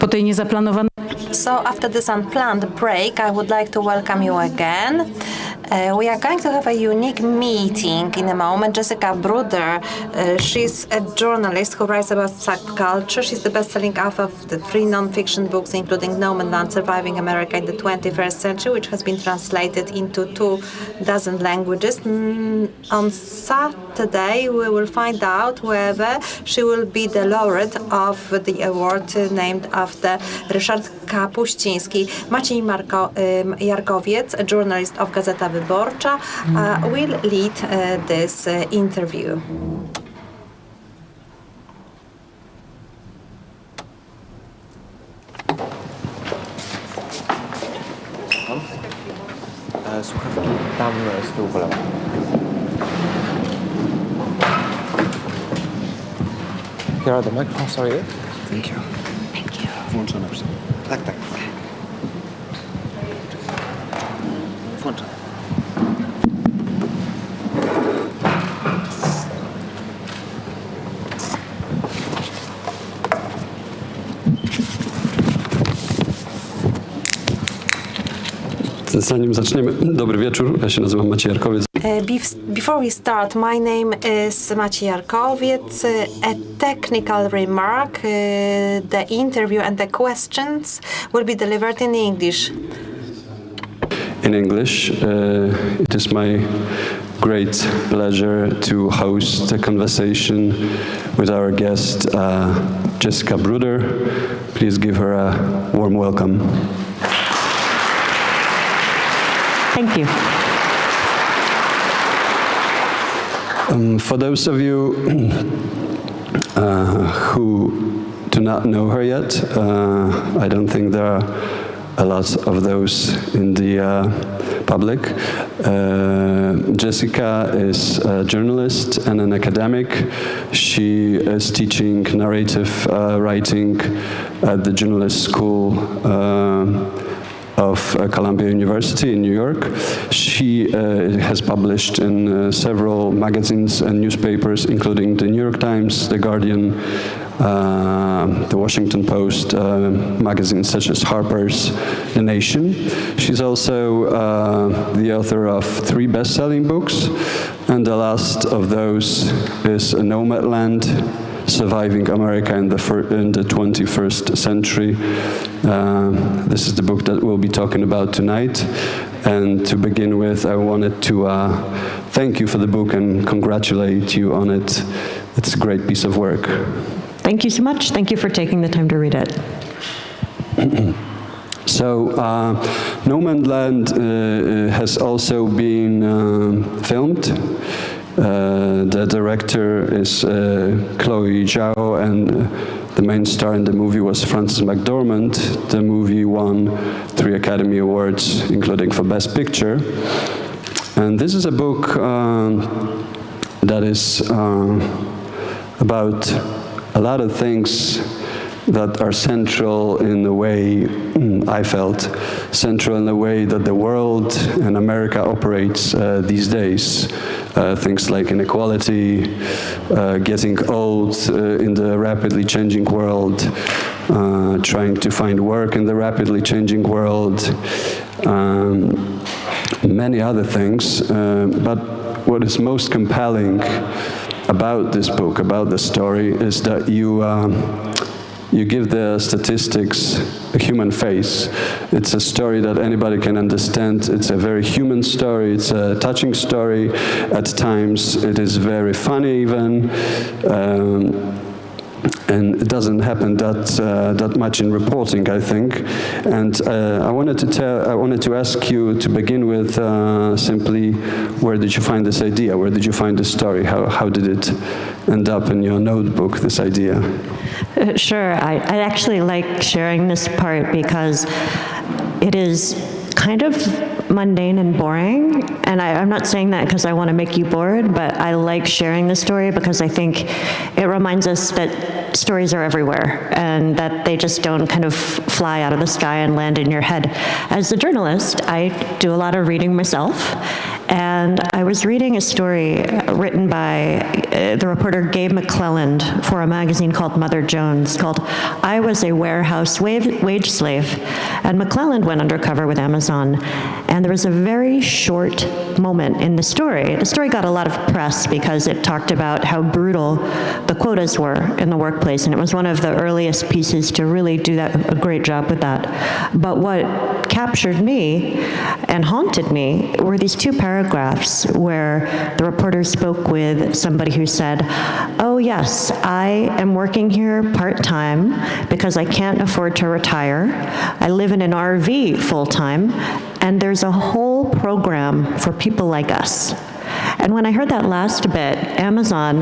po tej niezaplanowanej... So after this unplanned break, I would like to welcome you again. We are going to have a unique meeting in a moment. Jessica Bruder, she's a journalist who writes about subculture. She's the best-selling author of the 3 non-fiction books, including Nomadland, Surviving America in the 21st Century, which has been translated into 24 languages. On Saturday, we will find out whether she will be the laureate of the award named after Ryszard Kapuściński. Maciej Jarkowiec, a journalist of Gazeta Wyborcza, will lead this interview. Słuchawki tam z tyłu po lewo. Here are the microphones, sorry. Thank you. Thank you. Włączone. Tak. Włączone. Zanim zaczniemy, dobry wieczór, ja się nazywam Maciej Jarkowiec. Before we start, my name is Maciej Jarkowiec. A technical remark, the interview and the questions will be delivered in English. In English, it is my great pleasure to host a conversation with our guest, Jessica Bruder. Please give her a warm welcome. Thank you. For those of you who do not know her yet, I don't think there are a lot of those in the public. Jessica is a journalist and an academic. She is teaching narrative writing at the journalist school of Columbia University in New York. She has published in several magazines and newspapers, including the New York Times, The Guardian, the Washington Post, magazines such as Harper's, The Nation. She's also the author of 3 best-selling books, and the last of those is Nomadland, Surviving America in the 21st Century. This is the book that we'll be talking about tonight. And to begin with, I wanted to thank you for the book and congratulate you on it. It's a great piece of work. Thank you so much. Thank you for taking the time to read it. So, Nomadland has also been filmed. The director is Chloe Zhao, and the main star in the movie was Frances McDormand. The movie won 3 Academy Awards, including for Best Picture. And this is a book that is about a lot of things that are central in the way, I felt, central in the way that the world and America operates these days. Things like inequality, getting old in the rapidly changing world, trying to find work in the rapidly changing world, many other things. But what is most compelling about this book, about the story, is that you give the statistics a human face. It's a story that anybody can understand. It's a very human story. It's a touching story. At times, it is very funny even. And it doesn't happen that much in reporting, I think. And I wanted to ask you to begin with simply, where did you find this idea? Where did you find this story? How did it end up in your notebook, this idea? Sure. I actually like sharing this part because it is kind of mundane and boring. And I'm not saying that because I want to make you bored, but I like sharing the story because I think it reminds us that stories are everywhere and that they just don't kind of fly out of the sky and land in your head. As a journalist, I do a lot of reading myself. And I was reading a story written by the reporter Gabe McClelland for a magazine called Mother Jones called I Was a Warehouse Wage Slave. And McClelland went undercover with Amazon. And there was a very short moment in the story. The story got a lot of press because it talked about how brutal the quotas were in the workplace. And it was one of the earliest pieces to really do a great job with that. But what captured me and haunted me were these two paragraphs where the reporter spoke with somebody who said, oh yes, I am working here part-time because I can't afford to retire. I live in an RV full-time, and there's a whole program for people like us. And when I heard that last bit, Amazon,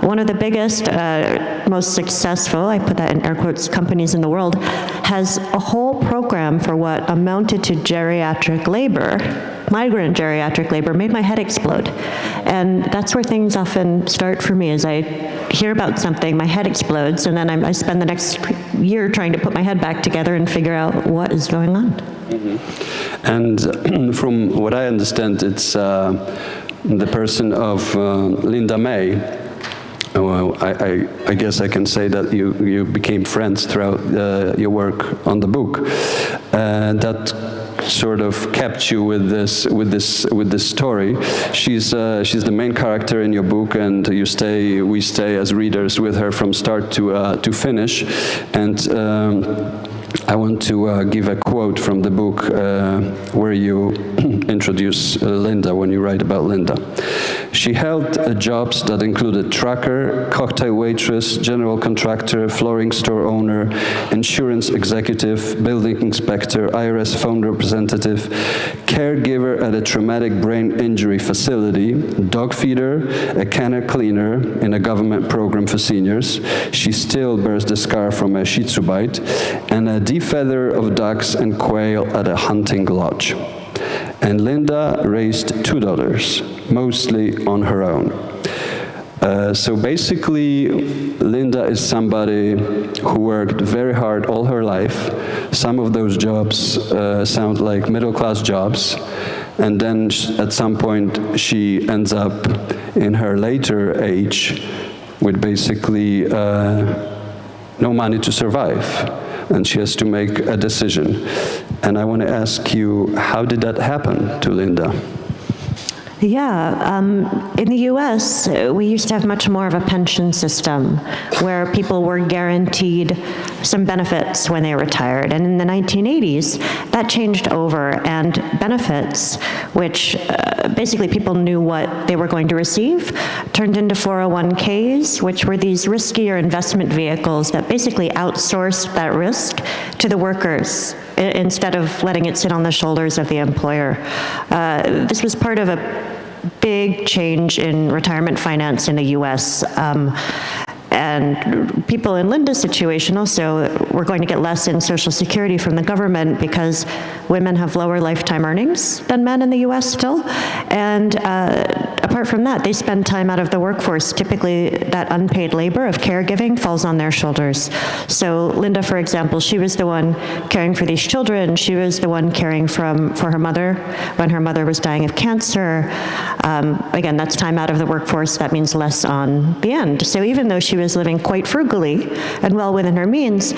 one of the biggest, most successful, I put that in air quotes, companies in the world, has a whole program for what amounted to geriatric labor, migrant geriatric labor, made my head explode. And that's where things often start for me, as I hear about something, my head explodes, and then I spend the next year trying to put my head back together and figure out what is going on. Mm-hmm. And from what I understand, it's the person of Linda May. Well, I guess I can say that you became friends throughout your work on the book. That sort of kept you with this story. She's the main character in your book, and we stay as readers with her from start to finish. And I want to give a quote from the book where you introduce Linda, when you write about Linda. She held jobs that included trucker, cocktail waitress, general contractor, flooring store owner, insurance executive, building inspector, IRS phone representative, caregiver at a traumatic brain injury facility, dog feeder, a canner cleaner in a government program for seniors. She still bears the scar from a Shih Tzu bite, and a defeather of ducks and quail at a hunting lodge. And Linda raised 2 daughters, mostly on her own. So basically, Linda is somebody who worked very hard all her life. Some of those jobs sound like middle-class jobs. And then at some point, she ends up in her later age with basically no money to survive. And she has to make a decision. And I want to ask you, how did that happen to Linda? Yeah, in the US, we used to have much more of a pension system where people were guaranteed some benefits when they retired. And in the 1980s, that changed over, and benefits, which basically people knew what they were going to receive, turned into 401ks, which were these riskier investment vehicles that basically outsourced that risk to the workers instead of letting it sit on the shoulders of the employer. This was part of a big change in retirement finance in the US. And people in Linda's situation also were going to get less in Social Security from the government because women have lower lifetime earnings than men in the US still. And apart from that, they spend time out of the workforce. Typically, that unpaid labor of caregiving falls on their shoulders. So Linda, for example, she was the one caring for these children. She was the one caring for her mother when her mother was dying of cancer. Again, that's time out of the workforce. That means less on the end. So even though she was living quite frugally and well within her means,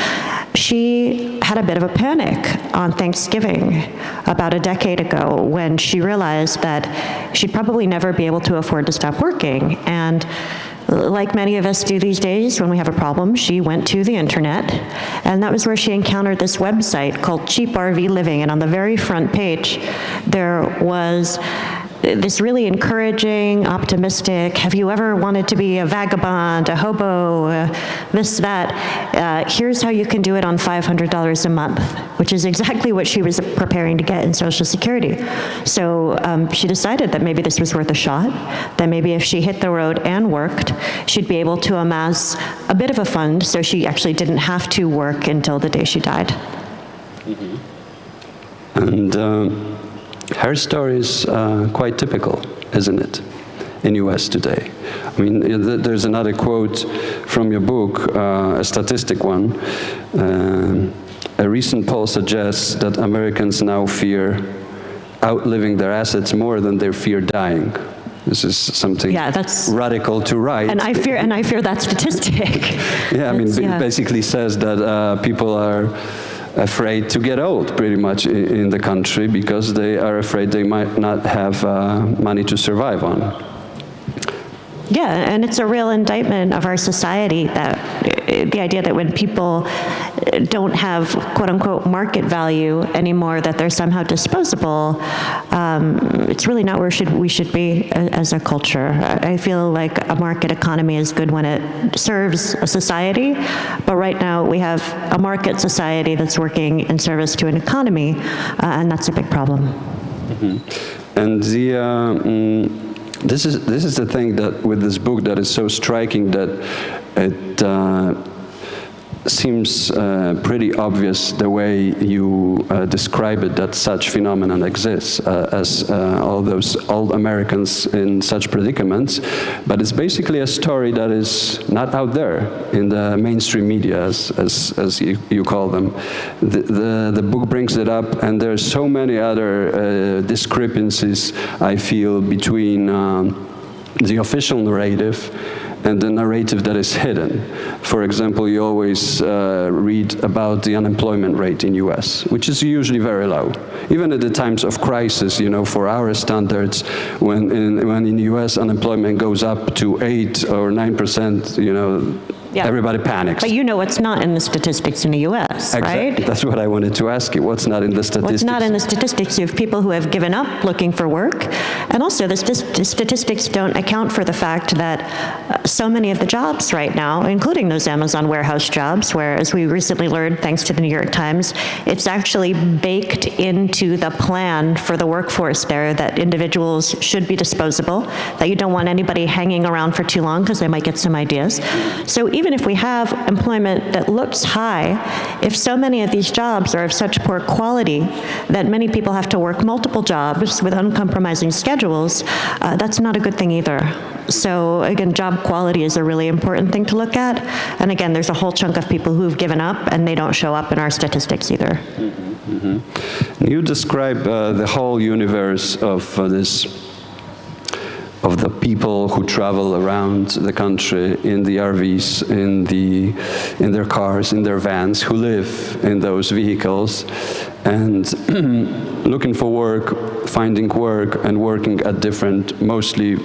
she had a bit of a panic on Thanksgiving about a decade ago when she realized that she'd probably never be able to afford to stop working. And like many of us do these days when we have a problem, she went to the internet, and that was where she encountered this website called Cheap RV Living. And on the very front page, there was this really encouraging, optimistic, have you ever wanted to be a vagabond, a hobo, this, that, here's how you can do it on $500 a month, which is exactly what she was preparing to get in Social Security. So she decided that maybe this was worth a shot, that maybe if she hit the road and worked, she'd be able to amass a bit of a fund so she actually didn't have to work until the day she died. Mm-hmm. And her story is quite typical, isn't it, in US today? I mean, there's another quote from your book, a statistic one. A recent poll suggests that Americans now fear outliving their assets more than they fear dying. This is something that's radical to write. And I fear that statistic. Yeah, I mean, it basically says that people are afraid to get old, pretty much, in the country because they are afraid they might not have money to survive on. Yeah, and it's a real indictment of our society that the idea that when people don't have quote-unquote market value anymore, that they're somehow disposable, it's really not where we should be as a culture. I feel like a market economy is good when it serves a society, but right now we have a market society that's working in service to an economy, and that's a big problem. Mm-hmm. And this is the thing that with this book that is so striking, that it seems pretty obvious the way you describe it, that such phenomenon exists as all those old Americans in such predicaments, but it's basically a story that is not out there in the mainstream media, as you call them. The book brings it up, and there's so many other discrepancies, I feel, between the official narrative and the narrative that is hidden. For example, you always read about the unemployment rate in US, which is usually very low. Even at the times of crisis, for our standards, when in the US unemployment goes up to 8 or 9%, everybody panics. But what's not in the statistics in the US, right? That's what I wanted to ask you. What's not in the statistics? What's not in the statistics? You have people who have given up looking for work. And also, the statistics don't account for the fact that so many of the jobs right now, including those Amazon warehouse jobs, where, as we recently learned, thanks to the New York Times, it's actually baked into the plan for the workforce there that individuals should be disposable, that you don't want anybody hanging around for too long because they might get some ideas. So even if we have employment that looks high, if so many of these jobs are of such poor quality that many people have to work multiple jobs with uncompromising schedules, that's not a good thing either. So again, job quality is a really important thing to look at. And again, there's a whole chunk of people who've given up and they don't show up in our statistics either. Mm-hmm. Mm-hmm. You describe the whole universe of the people who travel around the country in the RVs, in their cars, in their vans, who live in those vehicles, and looking for work, finding work, and working at different, mostly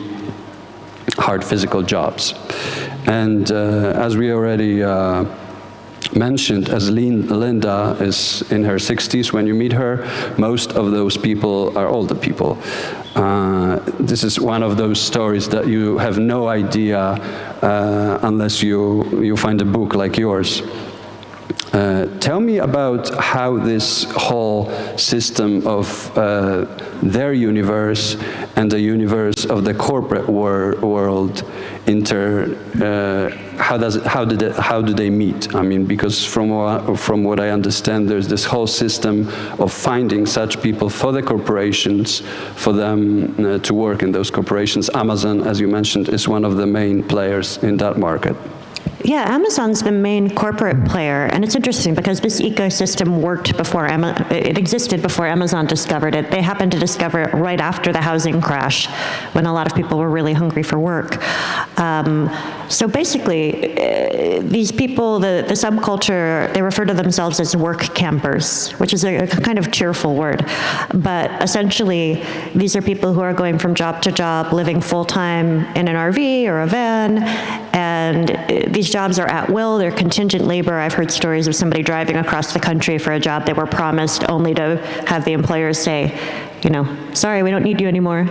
hard physical jobs. And as we already mentioned, as Linda is in her 60s when you meet her, most of those people are older people. This is one of those stories that you have no idea unless you find a book like yours. Tell me about how this whole system of their universe and the universe of the corporate world how do they meet? I mean, because from what I understand, there's this whole system of finding such people for the corporations, for them to work in those corporations. Amazon, as you mentioned, is one of the main players in that market. Yeah, Amazon's the main corporate player, and it's interesting because this ecosystem worked before it existed before Amazon discovered it. They happened to discover it right after the housing crash, when a lot of people were really hungry for work. So basically, these people, the subculture, they refer to themselves as work campers, which is a kind of cheerful word. But essentially, these are people who are going from job to job, living full-time in an RV or a van, and these jobs are at will, they're contingent labor. I've heard stories of somebody driving across the country for a job they were promised, only to have the employers say, sorry, we don't need you anymore.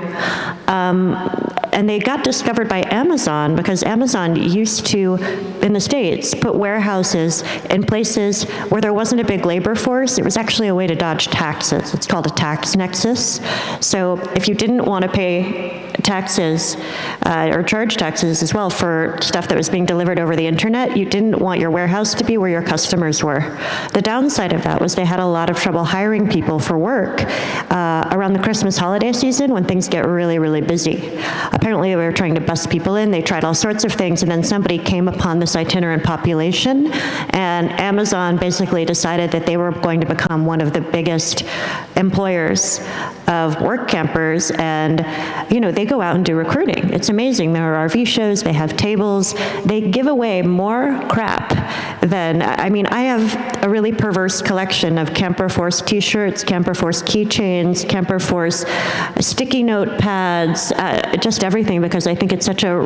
And they got discovered by Amazon because Amazon used to, in the States, put warehouses in places where there wasn't a big labor force. It was actually a way to dodge taxes. It's called a tax nexus. So if you didn't want to pay taxes or charge taxes as well for stuff that was being delivered over the internet, you didn't want your warehouse to be where your customers were. The downside of that was they had a lot of trouble hiring people for work around the Christmas holiday season when things get really, really busy. apparently they were trying to bus people in. They tried all sorts of things, and then somebody came upon this itinerant population, and Amazon basically decided that they were going to become one of the biggest employers of work campers, and they go out and do recruiting. It's amazing. There are RV shows, they have tables, they give away more crap than, I have a really perverse collection of Camper Force t-shirts, Camper Force keychains, Camper Force sticky note pads, just everything, because I think it's such a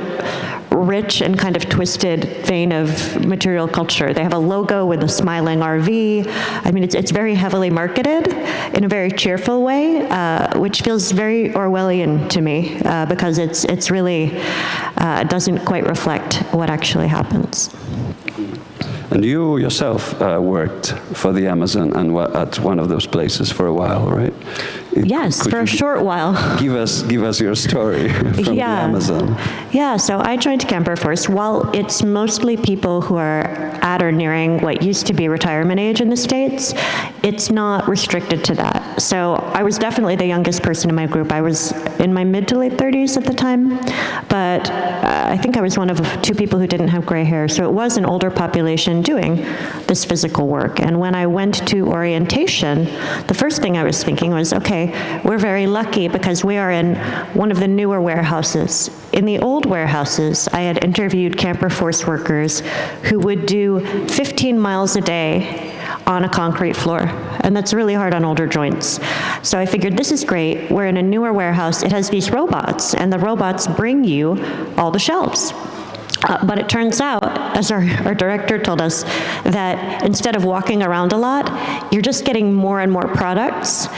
rich and kind of twisted vein of material culture. They have a logo with a smiling RV. It's very heavily marketed in a very cheerful way, which feels very Orwellian to me, because it's really doesn't quite reflect what actually happens. And you yourself worked for the Amazon and at one of those places for a while, right? Yes, for a short while. Give us your story from the Amazon. Yeah, so I joined Camper Force. While it's mostly people who are at or nearing what used to be retirement age in the States, it's not restricted to that. So I was definitely the youngest person in my group. I was in my mid to late 30s at the time, but I think I was one of 2 people who didn't have gray hair. So it was an older population doing this physical work. And when I went to orientation, the first thing I was thinking was, okay, we're very lucky because we are in one of the newer warehouses. In the old warehouses, I had interviewed Camper Force workers who would do 15 miles a day on a concrete floor, and that's really hard on older joints. So I figured, this is great. We're in a newer warehouse. It has these robots, and the robots bring you all the shelves. But it turns out, as our director told us, that instead of walking around a lot, you're just getting more and more products.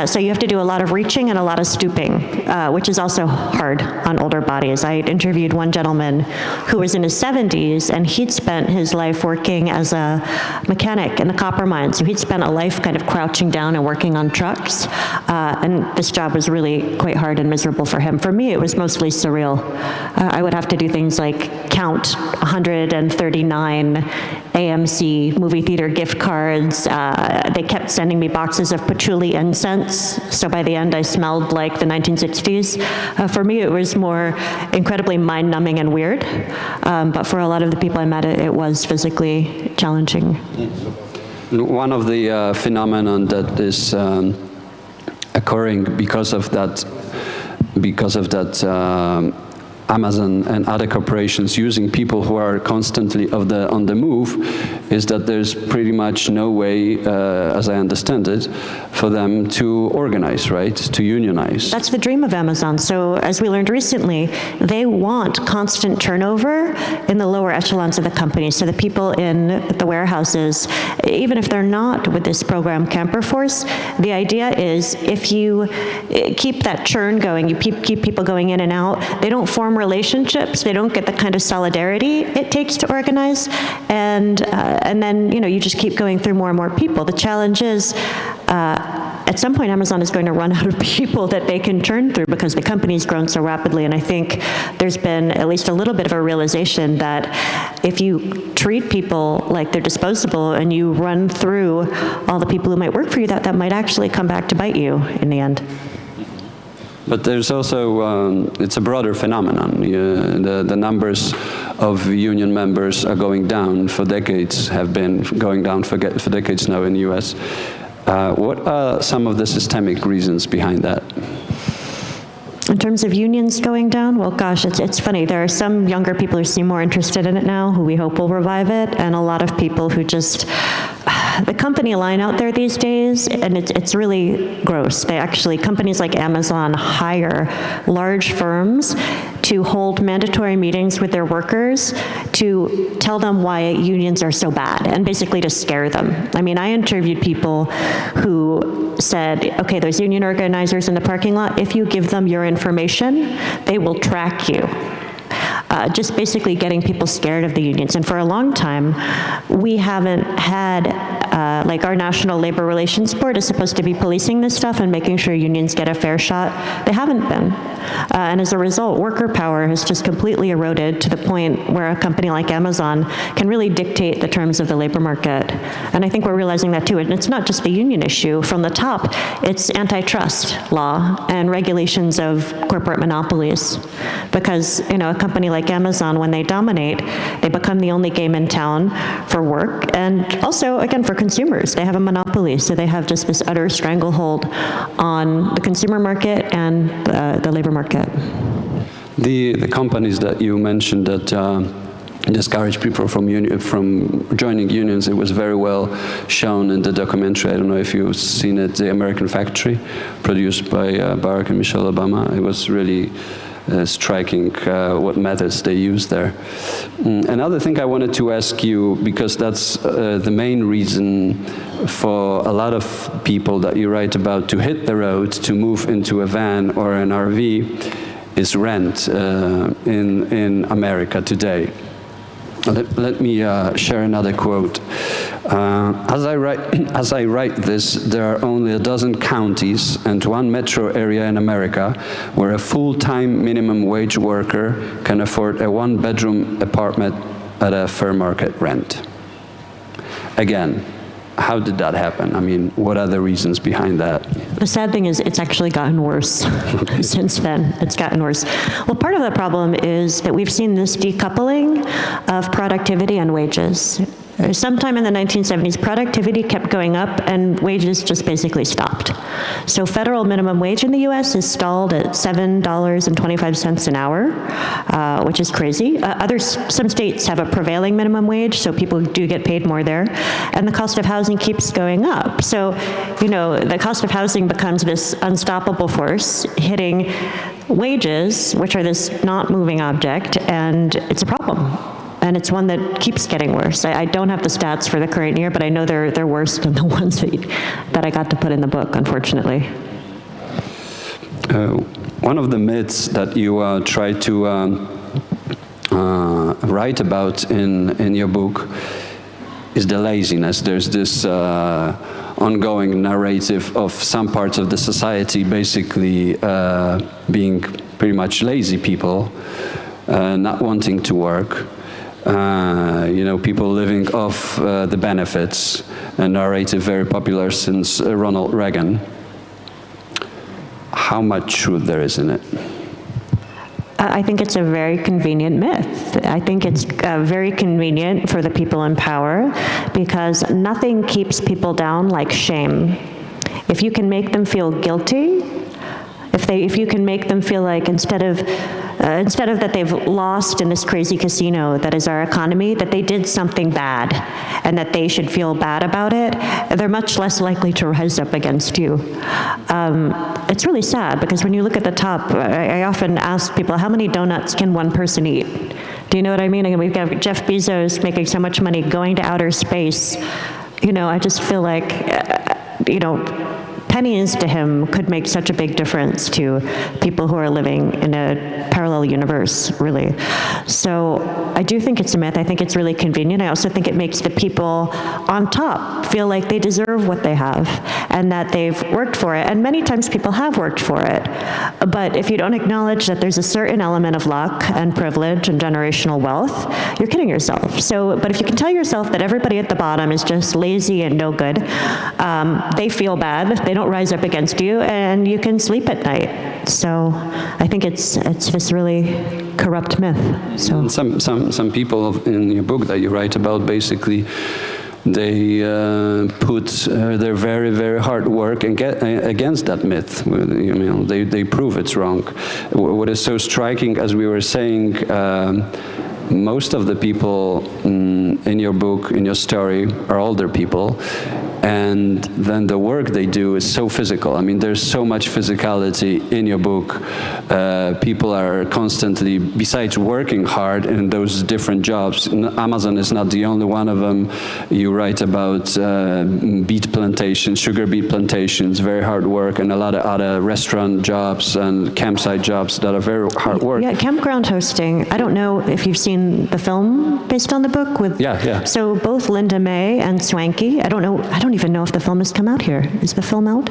So you have to do a lot of reaching and a lot of stooping, which is also hard on older bodies. I interviewed one gentleman who was in his 70s, and he'd spent his life working as a mechanic in the copper mine. So he'd spent a life kind of crouching down and working on trucks. And this job was really quite hard and miserable for him. For me, it was mostly surreal. I would have to do things like count 139 AMC movie theater gift cards. They kept sending me boxes of patchouli incense, so by the end I smelled like the 1960s. For me, it was more incredibly mind-numbing and weird, but for a lot of the people I met, it was physically challenging. One of the phenomenon that is occurring because of that Amazon and other corporations using people who are constantly on the move is that there's pretty much no way, as I understand it, for them to organize, right? To unionize. That's the dream of Amazon. So as we learned recently, they want constant turnover in the lower echelons of the company. So the people in the warehouses, even if they're not with this program Camper Force, the idea is if you keep that churn going, you keep people going in and out, they don't form relationships, they don't get the kind of solidarity it takes to organize, and then you just keep going through more and more people. The challenge is at some point Amazon is going to run out of people that they can churn through because the company's grown so rapidly, and I think there's been at least a little bit of a realization that if you treat people like they're disposable and you run through all the people who might work for you, that might actually come back to bite you in the end. But there's also, it's a broader phenomenon. The numbers of union members are going down for decades, have been going down for decades now in the US. What are some of the systemic reasons behind that? In terms of unions going down, well, gosh, it's funny. There are some younger people who seem more interested in it now, who we hope will revive it, and a lot of people who just, the company line out there these days, and it's really gross. Companies like Amazon hire large firms to hold mandatory meetings with their workers to tell them why unions are so bad, and basically to scare them. I interviewed people who said, okay, there's union organizers in the parking lot. If you give them your information, they will track you. Just basically getting people scared of the unions. And for a long time, we haven't had Like our National Labor Relations Board is supposed to be policing this stuff and making sure unions get a fair shot. They haven't been. And as a result, worker power has just completely eroded to the point where a company like Amazon can really dictate the terms of the labor market. And I think we're realizing that too. And it's not just the union issue. From the top, it's antitrust law and regulations of corporate monopolies. Because, a company like Amazon, when they dominate, they become the only game in town for work and also, again, for consumers. They have a monopoly, so they have just this utter stranglehold on the consumer market and the labor market. The companies that you mentioned that discourage people from joining unions, it was very well shown in the documentary. I don't know if you've seen it, The American Factory, produced by Barack and Michelle Obama. It was really striking what methods they use there. Another thing I wanted to ask you, because that's the main reason for a lot of people that you write about to hit the road, to move into a van or an RV, is rent in America today. Let me share another quote. As I write this, there are only a dozen counties and one metro area in America where a full-time minimum wage worker can afford a one-bedroom apartment at a fair market rent. Again, how did that happen? I mean, what are the reasons behind that? The sad thing is it's actually gotten worse since then. It's gotten worse. Well, part of the problem is that we've seen this decoupling of productivity and wages. Sometime in the 1970s, productivity kept going up and wages just basically stopped. So federal minimum wage in the US is stalled at $7.25 an hour, which is crazy. Some states have a prevailing minimum wage, so people do get paid more there. And the cost of housing keeps going up. So, the cost of housing becomes this unstoppable force hitting wages, which are this not moving object, and it's a problem. And it's one that keeps getting worse. I don't have the stats for the current year, but I know they're worse than the ones that I got to put in the book, unfortunately. One of the myths that you try to write about in your book is the laziness. There's this ongoing narrative of some parts of the society basically being pretty much lazy people, not wanting to work. People living off the benefits, a narrative very popular since Ronald Reagan. How much truth there is in it? I think it's a very convenient myth. I think it's very convenient for the people in power because nothing keeps people down like shame. If you can make them feel guilty, if you can make them feel like instead of that they've lost in this crazy casino that is our economy, that they did something bad and that they should feel bad about it, they're much less likely to rise up against you. It's really sad because when you look at the top, I often ask people, how many donuts can one person eat? Do you know what I mean? We've got Jeff Bezos making so much money going to outer space. I just feel like, pennies to him could make such a big difference to people who are living in a parallel universe, really. So I do think it's a myth. I think it's really convenient. I also think it makes the people on top feel like they deserve what they have and that they've worked for it. And many times people have worked for it. But if you don't acknowledge that there's a certain element of luck and privilege and generational wealth, you're kidding yourself. But if you can tell yourself that everybody at the bottom is just lazy and no good, they feel bad. They don't rise up against you, and you can sleep at night. So I think it's this really corrupt myth. So some people in your book that you write about, basically, they put their very, very hard work and get against that myth. They prove it's wrong. What is so striking, as we were saying, most of the people in your book, in your story, are older people, and then the work they do is so physical. I mean, there's so much physicality in your book. People are constantly, besides working hard in those different jobs, Amazon is not the only one of them. You write about beet plantations, sugar beet plantations, very hard work, and a lot of other restaurant jobs and campsite jobs that are very hard work. Yeah, Campground Hosting, I don't know if you've seen seen the film based on the book with. Yeah. So both Linda May and Swanky. I don't even know if the film has come out here. Is the film out?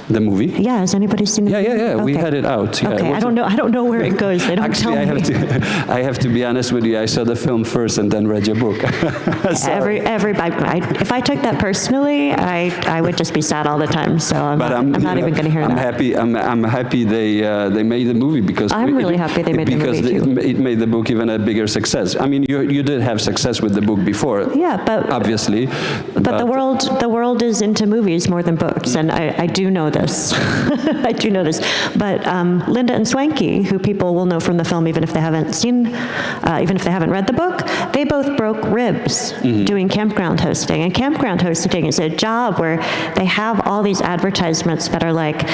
The movie? Yeah, has anybody seen it? Yeah. We Okay. had it out. Yeah, Okay, I don't know where it goes. They don't Actually, tell me. I have to be honest with you. I saw the film first and then read your book. If I took that personally, I would just be sad all the time. So I'm not even going to hear that. I'm happy they made the movie because I'm really happy they made the movie too. It made the book even a bigger success. I mean, you did have success with the book before. Yeah, but obviously. But the world is into movies more than books, and I do know this. I do know this. But Linda and Swanky, who people will know from the film even if they haven't read the book, they both broke ribs doing campground hosting. And campground hosting is a job where they have all these advertisements that are like,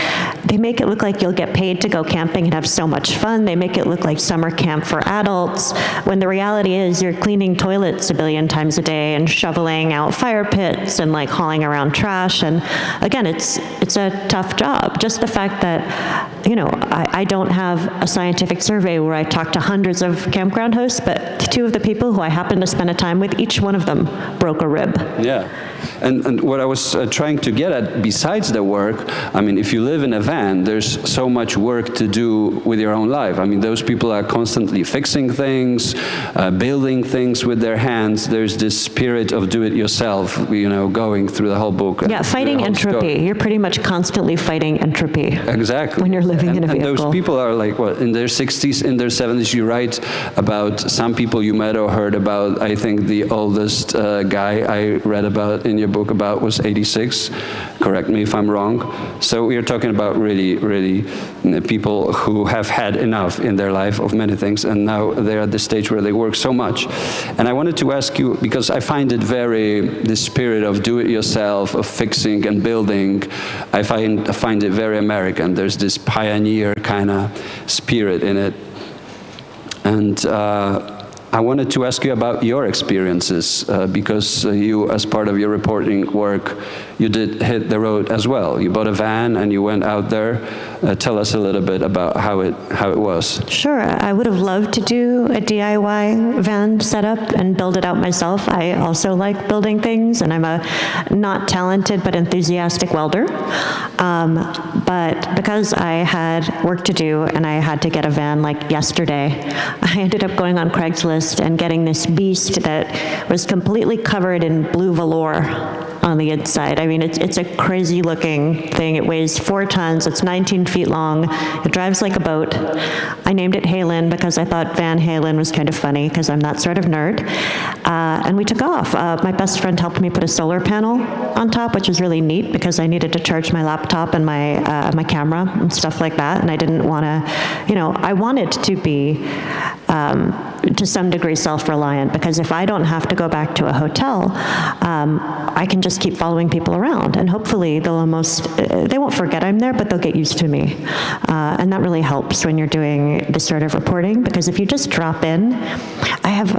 they make it look like you'll get paid to go camping and have so much fun. They make it look like summer camp for adults, when the reality is you're cleaning toilets a billion times a day and shoveling out fire pits and like hauling around trash. And again, it's a tough job. Just the fact that, I don't have a scientific survey where I talk to hundreds of campground hosts, but two of the people who I happen to spend a time with, each one of them broke a rib. Yeah. And what I was trying to get at, besides the work, I mean, if you live in a van, there's so much work to do with your own life. I mean, those people are constantly fixing things, building things with their hands. There's this spirit of do-it-yourself, going through the whole book. Yeah, fighting entropy. Story. You're pretty much constantly fighting entropy. Exactly. When you're living in a vehicle. And those people are like, in their 60s, in their 70s. You write about some people you met or heard about. I think the oldest guy I read about in your book about was 86. Correct me if I'm wrong. So we are talking about really people who have had enough in their life of many things, and now they're at the stage where they work so much. And I wanted to ask you, because I find it the spirit of do-it-yourself, of fixing and building, I find it very American. There's this pioneer kind of spirit in it. And I wanted to ask you about your experiences, because you, as part of your reporting work, you did hit the road as well. You bought a van and you went out there. Tell us a little bit about how it was. Sure. I would have loved to do a DIY van setup and build it out myself. I also like building things, and I'm a not talented but enthusiastic welder. But because I had work to do and I had to get a van like yesterday, I ended up going on Craigslist and getting this beast that was completely covered in blue velour on the inside. I mean, it's a crazy looking thing. It weighs 4 tons. It's 19 feet long. It drives like a boat. I named it Halen because I thought Van Halen was kind of funny because I'm that sort of nerd. And we took off. My best friend helped me put a solar panel on top, which was really neat because I needed to charge my laptop and my camera and stuff like that. And I didn't want to, I wanted to be to some degree self-reliant, because if I don't have to go back to a hotel, I can just keep following people around, and hopefully they won't forget I'm there, but they'll get used to me. And that really helps when you're doing this sort of reporting, because if you just drop in, I have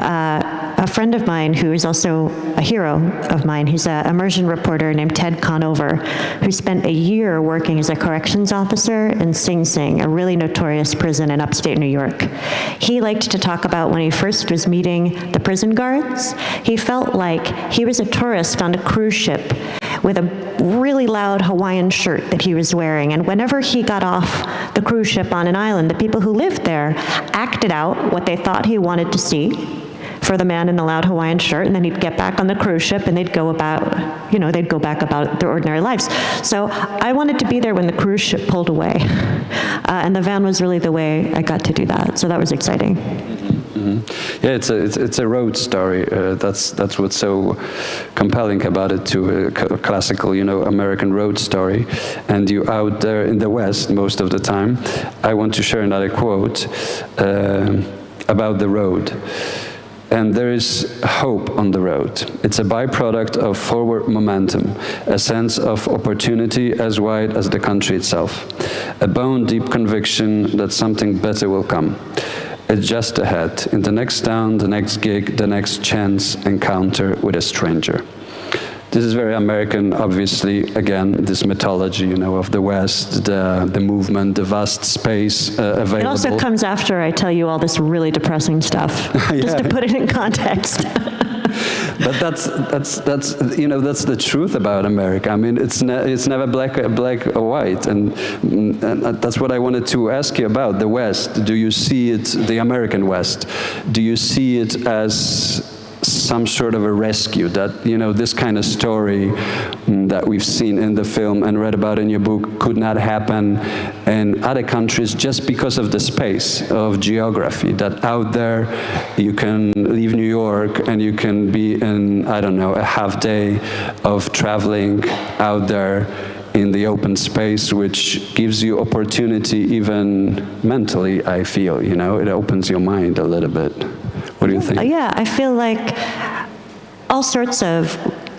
a friend of mine who is also a hero of mine. He's an immersion reporter named Ted Conover, who spent a year working as a corrections officer in Sing Sing, a really notorious prison in upstate New York. He liked to talk about when he first was meeting the prison guards. He felt like he was a tourist on a cruise ship with a really loud Hawaiian shirt that he was wearing. And whenever he got off the cruise ship on an island, the people who lived there acted out what they thought he wanted to see for the man in the loud Hawaiian shirt, and then he'd get back on the cruise ship and they'd go back about their ordinary lives. So I wanted to be there when the cruise ship pulled away. And the van was really the way I got to do that. So that was exciting. Mm-hmm. Yeah, it's a road story. That's what's so compelling about it, to a classical, American road story. And you out there in the West most of the time. I want to share another quote about the road. And there is hope on the road. It's a byproduct of forward momentum, a sense of opportunity as wide as the country itself, a bone-deep conviction that something better will come. It's just ahead, in the next town, the next gig, the next chance encounter with a stranger. This is very American, obviously. Again, this mythology, you know, of the West, the movement, the vast space available. It also comes after I tell you all this really depressing stuff, just to put it in context. But that's you know, that's the truth about America. I mean, it's never black or white, and that's what I wanted to ask you about the West. Do you see it, the American West? Do you see it as some sort of a rescue, that, you know, this kind of story that we've seen in the film and read about in your book could not happen in other countries just because of the space of geography, that out there you can leave New York and you can be in, I don't know, a half day of traveling out there in the open space, which gives you opportunity even mentally, I feel, you know, it opens your mind a little bit. What do you think? Yeah, I feel like all sorts of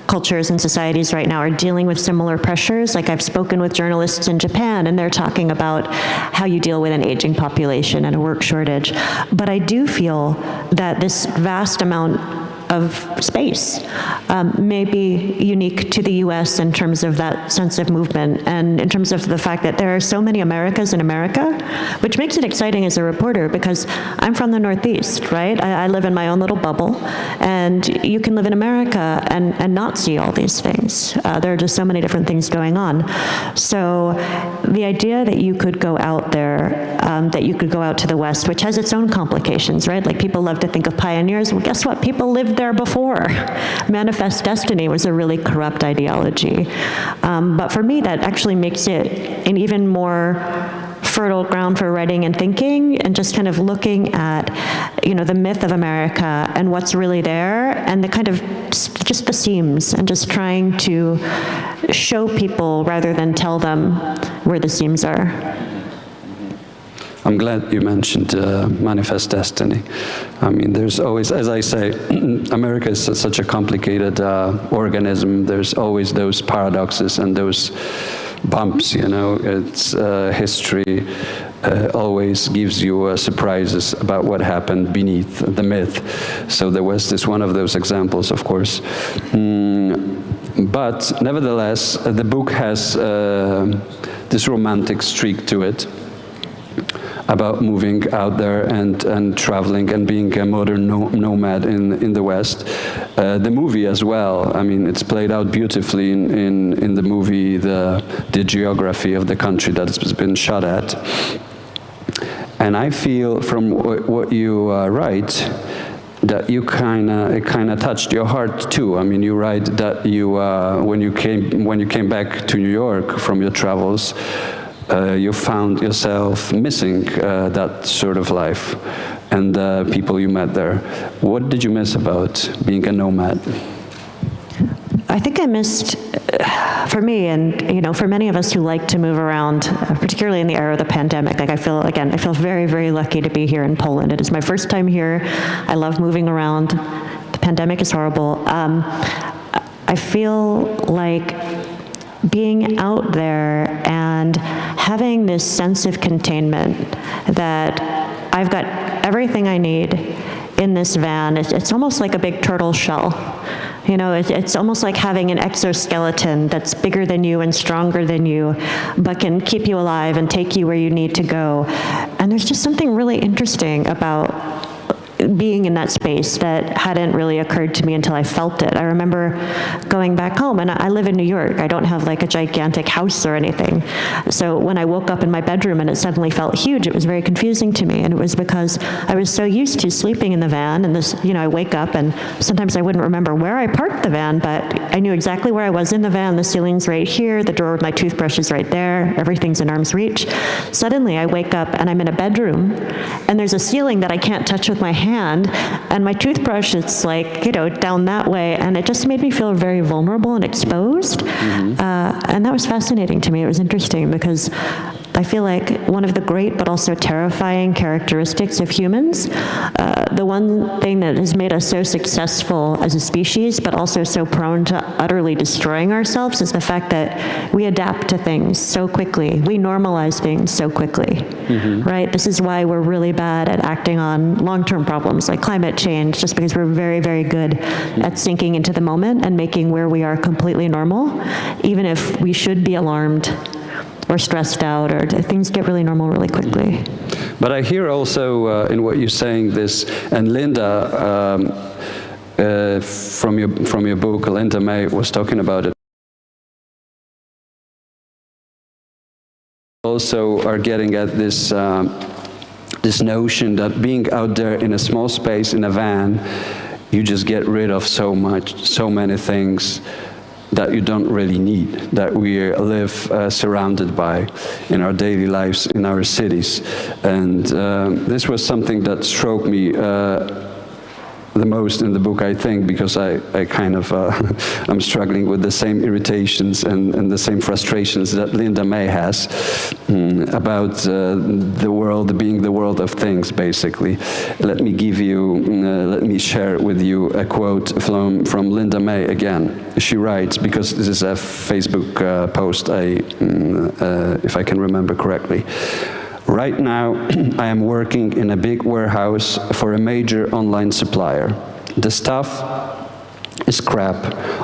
cultures and societies right now are dealing with similar pressures. Like, I've spoken with journalists in Japan, and they're talking about how you deal with an aging population and a work shortage. But I do feel that this vast amount of space may be unique to the US in terms of that sense of movement, and in terms of the fact that there are so many Americas in America, which makes it exciting as a reporter, because I'm from the Northeast, right? I live in my own little bubble, and you can live in America and not see all these things. There are just so many different things going on. So the idea that you could go out there, that you could go out to the West, which has its own complications, right? Like, people love to think of pioneers. Well, guess what? People lived there before. Manifest destiny was a really corrupt ideology. But for me, that actually makes it an even more fertile ground for writing and thinking, and just kind of looking at, you know, the myth of America and what's really there, and the kind of just the seams, and just trying to show people rather than tell them where the seams are. I'm glad you mentioned Manifest Destiny. I mean, there's always, as I say, America is such a complicated organism. There's always those paradoxes and those bumps, you know. It's history always gives you surprises about what happened beneath the myth. So the West is one of those examples, of course. But nevertheless, the book has this romantic streak to it, about moving out there and traveling and being a modern nomad in the West. The movie as well, I mean, it's played out beautifully in the movie, the geography of the country that it's been shot at. And I feel from what you write, that it kind of touched your heart too. I mean, you write that you when you came back to New York from your travels, you found yourself missing that sort of life and the people you met there. What did you miss about being a nomad? I think I missed, for me, and, you know, for many of us who like to move around, particularly in the era of the pandemic, like, I feel very, very lucky to be here in Poland. It is my first time here. I love moving around. The pandemic is horrible. I feel like being out there and having this sense of containment, that I've got everything I need in this van. It's almost like a big turtle shell. You know, it's almost like having an exoskeleton that's bigger than you and stronger than you, but can keep you alive and take you where you need to go. And there's just something really interesting about being in that space that hadn't really occurred to me until I felt it. I remember going back home, and I live in New York. I don't have like a gigantic house or anything. So when I woke up in my bedroom and it suddenly felt huge, it was very confusing to me. And it was because I was so used to sleeping in the van, and this, you know, I wake up and sometimes I wouldn't remember where I parked the van, but I knew exactly where I was in the van. The ceiling's right here, the drawer with my toothbrush is right there, everything's in arm's reach. Suddenly I wake up and I'm in a bedroom, and there's a ceiling that I can't touch with my hand, and my toothbrush, it's like, you know, down that way, and it just made me feel very vulnerable and exposed. And that was fascinating to me. It was interesting because I feel like one of the great but also terrifying characteristics of humans, the one thing that has made us so successful as a species, but also so prone to utterly destroying ourselves, is the fact that we adapt to things so quickly. We normalize things so quickly, right? This is why we're really bad at acting on long-term problems like climate change, just because we're very, very good at sinking into the moment and making where we are completely normal, even if we should be alarmed or stressed out, or things get really normal really quickly. But I hear also in what you're saying this, and Linda, from your book, Linda May was talking about it. Also are getting at this this notion that being out there in a small space in a van, you just get rid of so many things that you don't really need, that we live surrounded by in our daily lives, in our cities. And this was something that struck me the most in the book, I think, because I kind of, I'm struggling with the same irritations and the same frustrations that Linda May has about the world being the world of things, basically. Let me share with you a quote from Linda May again. She writes, because this is a Facebook post, if I can remember correctly. Right now, I am working in a big warehouse for a major online supplier. The stuff is crap,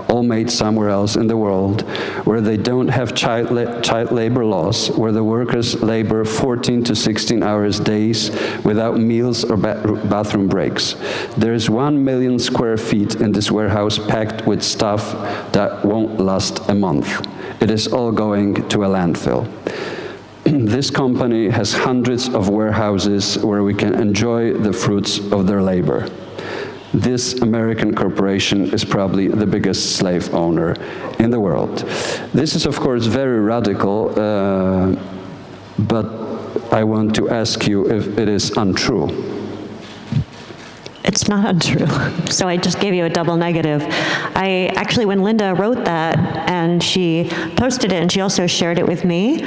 all made somewhere else in the world, where they don't have child labor laws, where the workers labor 14 to 16 hours days without meals or bathroom breaks. There's 1 million square feet in this warehouse packed with stuff that won't last a month. It is all going to a landfill. This company has hundreds of warehouses where we can enjoy the fruits of their labor. This American corporation is probably the biggest slave owner in the world. This is, of course, very radical, but I want to ask you if it is untrue. It's not untrue. So I just gave you a double negative. I actually, when Linda wrote that and she posted it and she also shared it with me,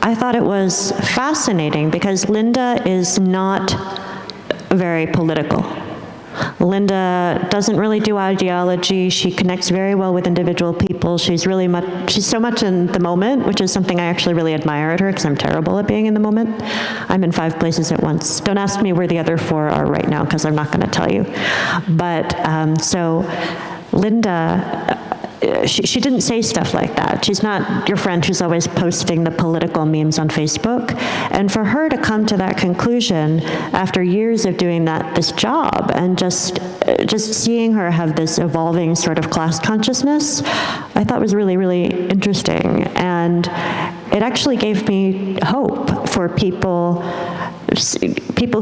I thought it was fascinating because Linda is not very political. Linda doesn't really do ideology. She connects very well with individual people. She's so much in the moment, which is something I actually really admire at her because I'm terrible at being in the moment. I'm in 5 places at once. Don't ask me where the other 4 are right now because I'm not going to tell you. But so Linda, she didn't say stuff like that. She's not your friend who's always posting the political memes on Facebook. And for her to come to that conclusion after years of doing this job and just seeing her have this evolving sort of class consciousness, I thought was really, really interesting. And it actually gave me hope for people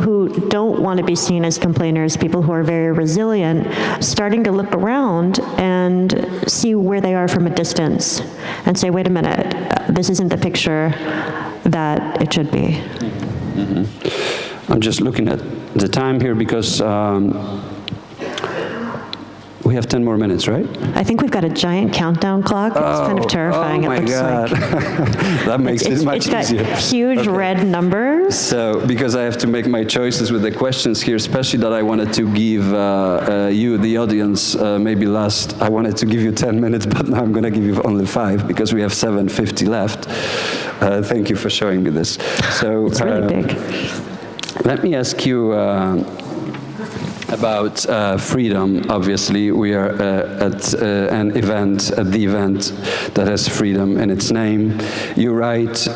who don't want to be seen as complainers, people who are very resilient, starting to look around and see where they are from a distance and say, wait a minute, this isn't the picture that it should be. Mm-hmm. I'm just looking at the time here because we have 10 more minutes, right? I think we've got a giant countdown clock. It's kind of terrifying. Oh my God. That makes it much easier. It's got huge red numbers. So, because I have to make my choices with the questions here, especially that I wanted to give you, the audience, maybe last, I wanted to give you 10 minutes, but now I'm going to give you only 5 because we have 7:50 left. Thank you for showing me this. So, it's really big. Let me ask you about freedom. Obviously, we are at the event that has freedom in its name. You write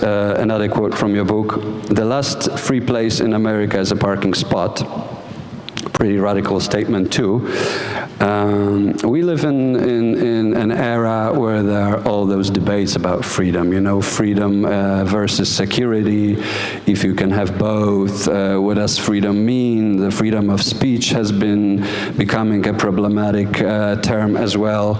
another quote from your book: "The last free place in America is a parking spot." Pretty radical statement too. We live in an era where there are all those debates about freedom, you know, freedom versus security, if you can have both, what does freedom mean? The freedom of speech has been becoming a problematic term as well.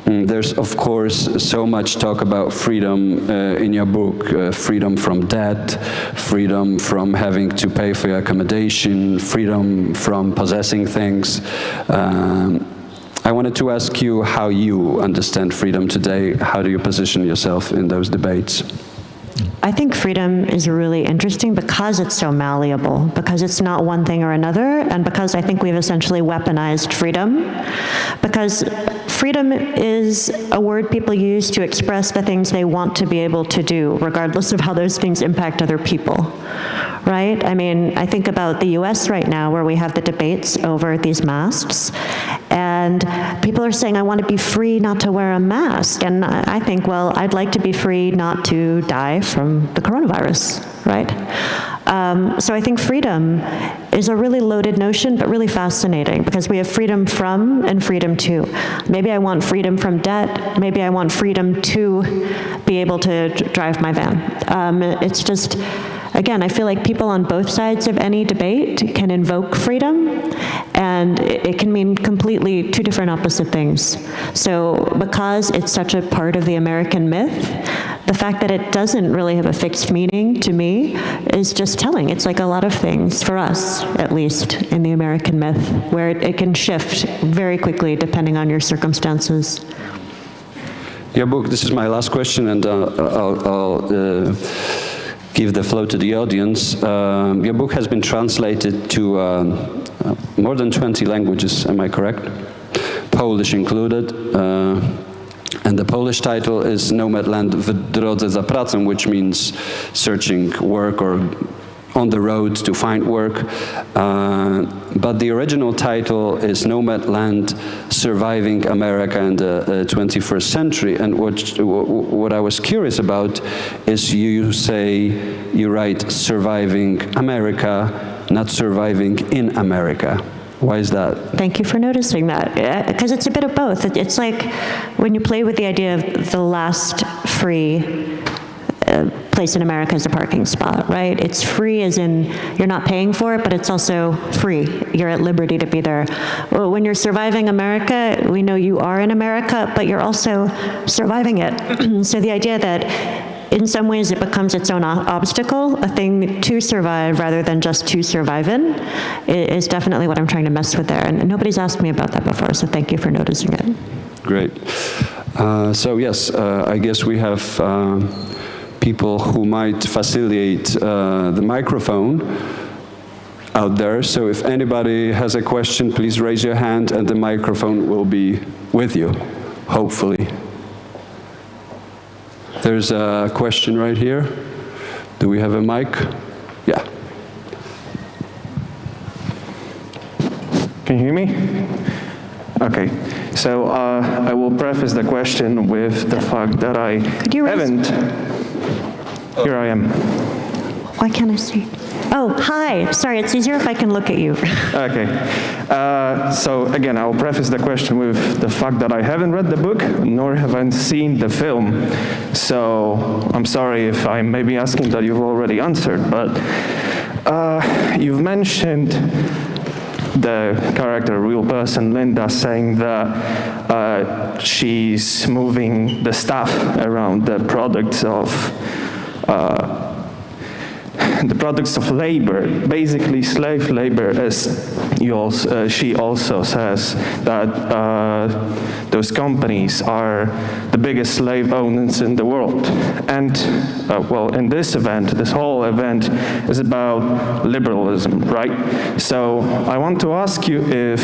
There's, of course, so much talk about freedom in your book, freedom from debt, freedom from having to pay for your accommodation, freedom from possessing things. I wanted to ask you how you understand freedom today. How do you position yourself in those debates? I think freedom is really interesting because it's so malleable, because it's not one thing or another, and because I think we've essentially weaponized freedom. Because freedom is a word people use to express the things they want to be able to do, regardless of how those things impact other people, right? I mean, I think about the US right now, where we have the debates over these masks, and people are saying, I want to be free not to wear a mask. And I think, well, I'd like to be free not to die from the coronavirus, right? So I think freedom is a really loaded notion, but really fascinating, because we have freedom from and freedom to. Maybe I want freedom from debt. Maybe I want freedom to be able to drive my van. It's just, again, I feel like people on both sides of any debate can invoke freedom, and it can mean completely two different opposite things. So because it's such a part of the American myth, the fact that it doesn't really have a fixed meaning to me is just telling. It's like a lot of things, for us at least, in the American myth, where it can shift very quickly depending on your circumstances. Your book, this is my last question, and I'll give the floor to the audience. Your book has been translated to more than 20 languages, am I correct? Polish included. And the Polish title is Nomadland w drodze za pracą, which means searching work or on the road to find work. But the original title is Nomadland, Surviving America in the 21st Century. And what I was curious about is you write Surviving America, not Surviving in America. Why is that? Thank you for noticing that, because it's a bit of both. It's like when you play with the idea of the last free place in America as a parking spot, right? It's free as in you're not paying for it, but it's also free. You're at liberty to be there. Well, when you're surviving America, we know you are in America, but you're also surviving it. So the idea that in some ways it becomes its own obstacle, a thing to survive rather than just to survive in, is definitely what I'm trying to mess with there. And nobody's asked me about that before, so thank you for noticing it. Great. So yes, I guess we have people who might facilitate the microphone out there. So if anybody has a question, please raise your hand and the microphone will be with you, hopefully. There's a question right here. Do we have a mic? Yeah. Can you hear me? Okay. So I will preface the question with the fact that I haven't. Here I am. Why can't I see? Oh, hi. Sorry, it's easier if I can look at you. Okay. So again, I'll preface the question with the fact that I haven't read the book, nor have I seen the film. So I'm sorry if I may be asking that you've already answered, but you've mentioned the character, real person, Linda, saying that she's moving the stuff around the products of labor, basically slave labor, as she also says that those companies are the biggest slave owners in the world. And well, in this event, this whole event is about liberalism, right? So I want to ask you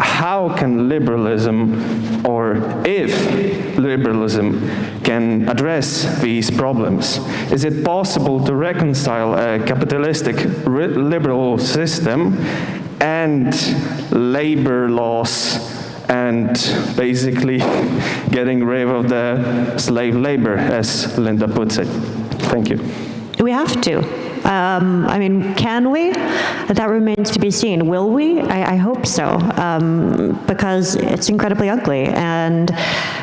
how can liberalism, or if liberalism can address these problems? Is it possible to reconcile a capitalistic liberal system and labor laws and basically getting rid of the slave labor, as Linda puts it? Thank you. We have to. I mean, can we? That remains to be seen. Will we? I hope so, because it's incredibly ugly. And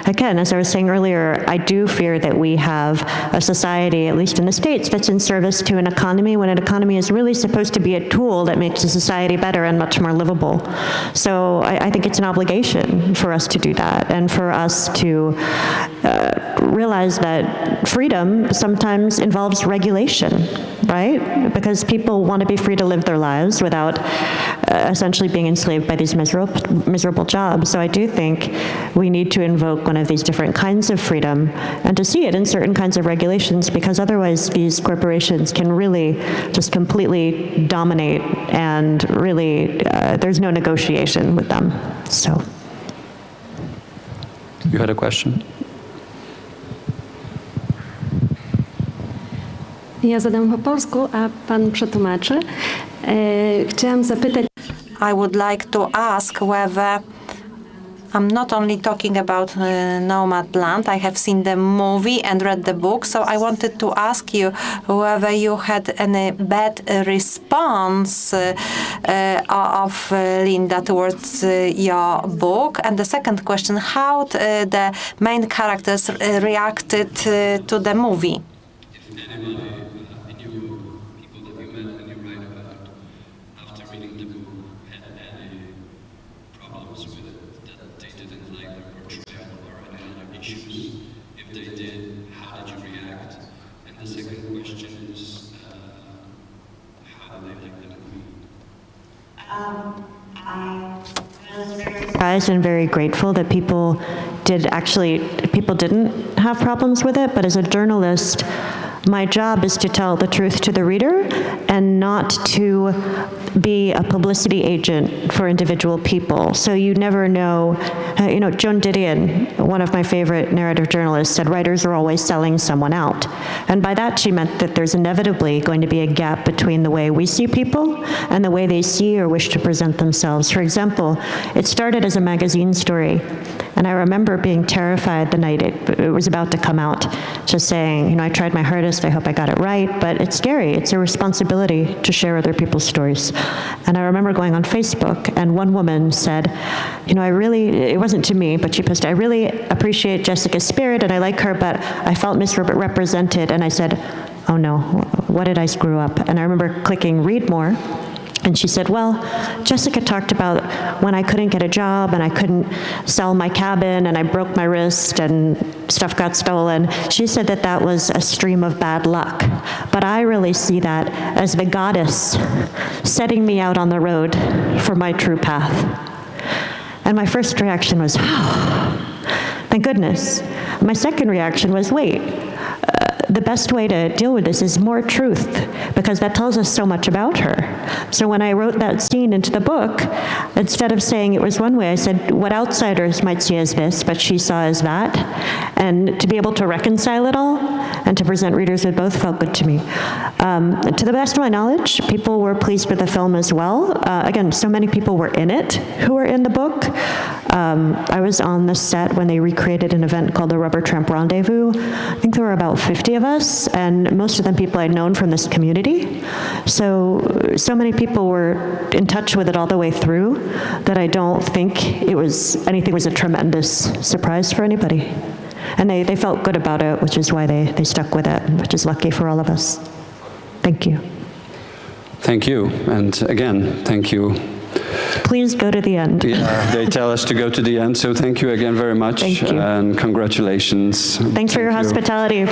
again, as I was saying earlier, I do fear that we have a society, at least in the States, that's in service to an economy, when an economy is really supposed to be a tool that makes a society better and much more livable. So I think it's an obligation for us to do that, and for us to realize that freedom sometimes involves regulation, right? Because people want to be free to live their lives without essentially being enslaved by these miserable jobs. So I do think we need to invoke one of these different kinds of freedom and to see it in certain kinds of regulations, because otherwise these corporations can really just completely dominate, and really there's no negotiation with them. So. You had a question? Ja zadam po polsku, a pan przetłumaczy. Chciałam zapytać... I would like to ask whether I'm not only talking about Nomadland. I have seen the movie and read the book, so I wanted to ask you whether you had any bad response of Linda towards your book. And the second question, how the main characters reacted to the movie? Surprised and very grateful that people didn't have problems with it, but as a journalist, my job is to tell the truth to the reader and not to be a publicity agent for individual people. So you never know. Joan Didion, one of my favorite narrative journalists, said writers are always selling someone out. And by that she meant that there's inevitably going to be a gap between the way we see people and the way they see or wish to present themselves. For example, it started as a magazine story, and I remember being terrified the night it was about to come out, just saying, I tried my hardest, I hope I got it right, but it's scary. It's a responsibility to share other people's stories. And I remember going on Facebook, and one woman said, it wasn't to me, but she posted, I really appreciate Jessica's spirit, and I like her, but I felt misrepresented. And I said, oh no, what did I screw up? And I remember clicking read more. And she said, well, Jessica talked about when I couldn't get a job and I couldn't sell my cabin and I broke my wrist and stuff got stolen. She said that that was a stream of bad luck. But I really see that as the goddess setting me out on the road for my true path. And my first reaction was, oh, thank goodness. My second reaction was, wait, the best way to deal with this is more truth, because that tells us so much about her. So when I wrote that scene into the book, instead of saying it was one way, I said what outsiders might see as this, but she saw as that. And to be able to reconcile it all and to present readers with both felt good to me. To the best of my knowledge, people were pleased with the film as well. Again, so many people were in it who were in the book. I was on the set when they recreated an event called the Rubber Tramp Rendezvous. I think there were about 50 of us, and most of them people I'd known from this community. So many people were in touch with it all the way through that I don't think anything was a tremendous surprise for anybody. And they felt good about it, which is why they stuck with it, which is lucky for all of us. Thank you. Thank you. And again, thank you. Please go to the end. Yeah, they tell us to go to the end, so thank you again very much. Thank you. And congratulations. Thanks for your hospitality.